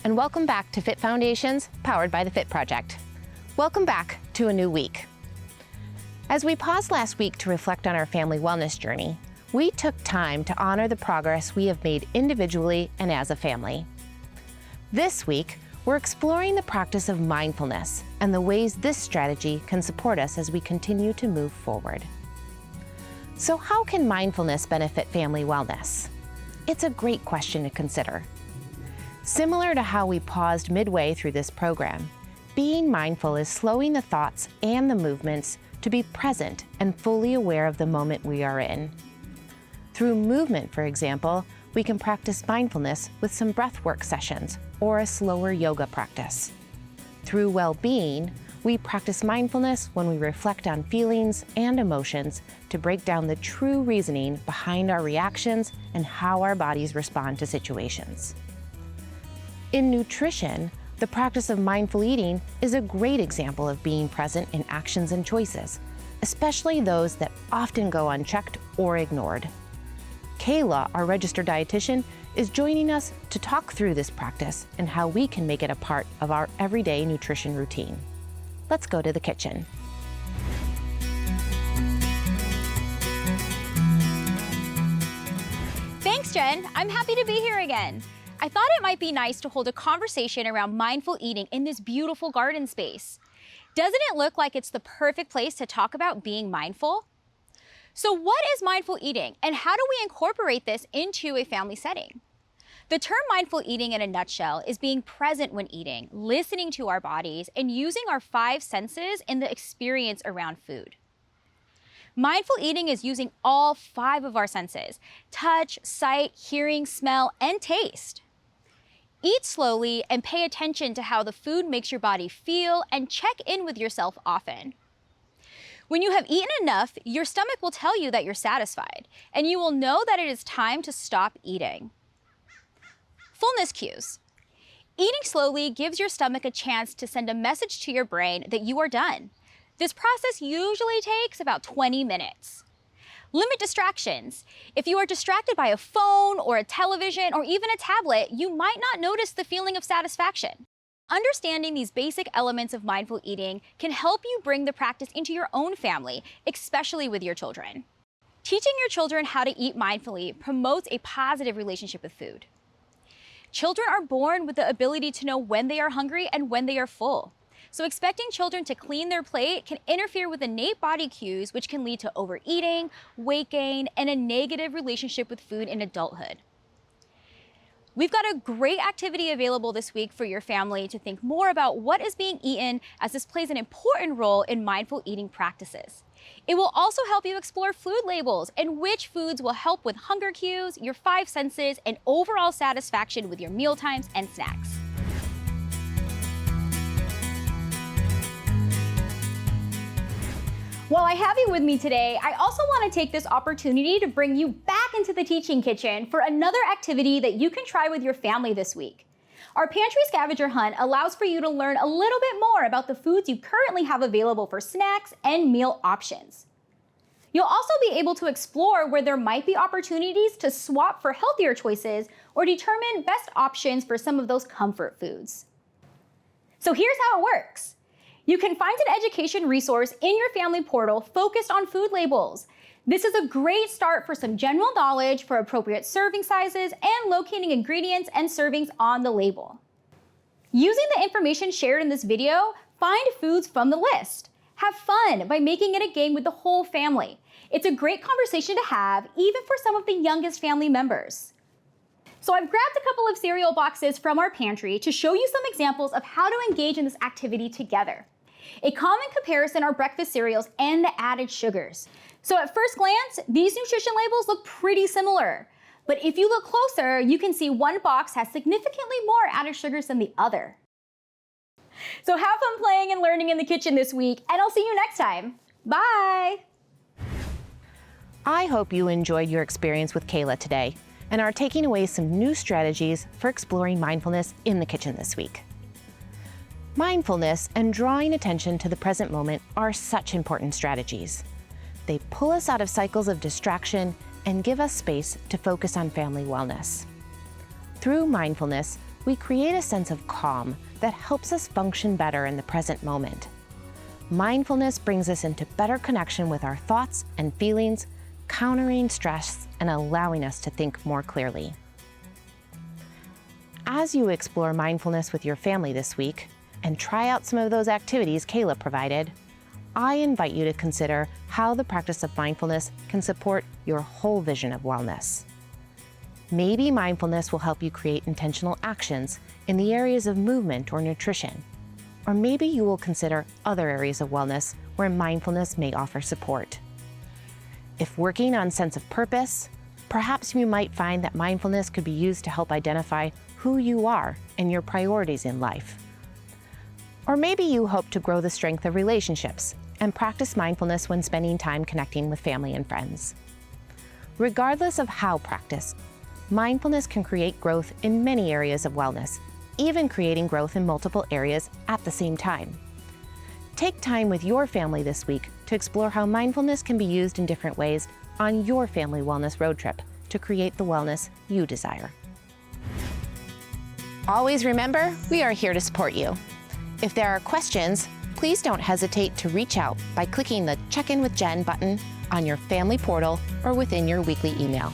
and welcome back to Fit Foundations, powered by the Fit Project. Welcome back to a new week. As we paused last week to reflect on our family wellness journey, we took time to honor the progress we have made individually and as a family. This week, we're exploring the practice of mindfulness and the ways this strategy can support us as we continue to move forward. So how can mindfulness benefit family wellness? It's a great question to consider. Similar to how we paused midway through this program, being mindful is slowing the thoughts and the movements to be present and fully aware of the moment we are in. Through movement, for example, we can practice mindfulness with some breathwork sessions or a slower yoga practice. Through well-being, we practice mindfulness when we reflect on feelings and emotions to break down the true reasoning behind our reactions and how our bodies respond to situations. In nutrition, the practice of mindful eating is a great example of being present in actions and choices, especially those that often go unchecked or ignored. Kayla, our registered dietitian, is joining us to talk through this practice and how we can make it a part of our everyday nutrition routine. Let's go to the kitchen. Thanks, Jen. I'm happy to be here again. I thought it might be nice to hold a conversation around mindful eating in this beautiful garden space. Doesn't it look like it's the perfect place to talk about being mindful? So what is mindful eating, and how do we incorporate this into a family setting? The term mindful eating in a nutshell is being present when eating, listening to our bodies, and using our 5 senses in the experience around food. Mindful eating is using all 5 of our senses: touch, sight, hearing, smell, and taste. Eat slowly and pay attention to how the food makes your body feel, and check in with yourself often. When you have eaten enough, your stomach will tell you that you're satisfied, and you will know that it is time to stop eating. Fullness cues. Eating slowly gives your stomach a chance to send a message to your brain that you are done. This process usually takes about 20 minutes. Limit distractions. If you are distracted by a phone or a television or even a tablet, you might not notice the feeling of satisfaction. Understanding these basic elements of mindful eating can help you bring the practice into your own family, especially with your children. Teaching your children how to eat mindfully promotes a positive relationship with food. Children are born with the ability to know when they are hungry and when they are full. So expecting children to clean their plate can interfere with innate body cues, which can lead to overeating, weight gain, and a negative relationship with food in adulthood. We've got a great activity available this week for your family to think more about what is being eaten, as this plays an important role in mindful eating practices. It will also help you explore food labels and which foods will help with hunger cues, your 5 senses, and overall satisfaction with your meal times and snacks. While I have you with me today, I also want to take this opportunity to bring you back into the teaching kitchen for another activity that you can try with your family this week. Our pantry scavenger hunt allows for you to learn a little bit more about the foods you currently have available for snacks and meal options. You'll also be able to explore where there might be opportunities to swap for healthier choices or determine best options for some of those comfort foods. So here's how it works. You can find an education resource in your family portal focused on food labels. This is a great start for some general knowledge for appropriate serving sizes and locating ingredients and servings on the label. Using the information shared in this video, find foods from the list. Have fun by making it a game with the whole family. It's a great conversation to have, even for some of the youngest family members. So I've grabbed a couple of cereal boxes from our pantry to show you some examples of how to engage in this activity together. A common comparison are breakfast cereals and the added sugars. So at first glance, these nutrition labels look pretty similar. But if you look closer, you can see one box has significantly more added sugars than the other. So have fun playing and learning in the kitchen this week, and I'll see you next time. Bye! I hope you enjoyed your experience with Kayla today and are taking away some new strategies for exploring mindfulness in the kitchen this week. Mindfulness and drawing attention to the present moment are such important strategies. They pull us out of cycles of distraction and give us space to focus on family wellness. Through mindfulness, we create a sense of calm that helps us function better in the present moment. Mindfulness brings us into better connection with our thoughts and feelings, countering stress and allowing us to think more clearly. As you explore mindfulness with your family this week and try out some of those activities Kayla provided, I invite you to consider how the practice of mindfulness can support your whole vision of wellness. Maybe mindfulness will help you create intentional actions in the areas of movement or nutrition. Or maybe you will consider other areas of wellness where mindfulness may offer support. If working on sense of purpose, perhaps you might find that mindfulness could be used to help identify who you are and your priorities in life. Or maybe you hope to grow the strength of relationships and practice mindfulness when spending time connecting with family and friends. Regardless of how practiced, mindfulness can create growth in many areas of wellness, even creating growth in multiple areas at the same time. Take time with your family this week to explore how mindfulness can be used in different ways on your family wellness road trip to create the wellness you desire. Always remember, we are here to support you. If there are questions, please don't hesitate to reach out by clicking the Check In with Jen button on your family portal or within your weekly email.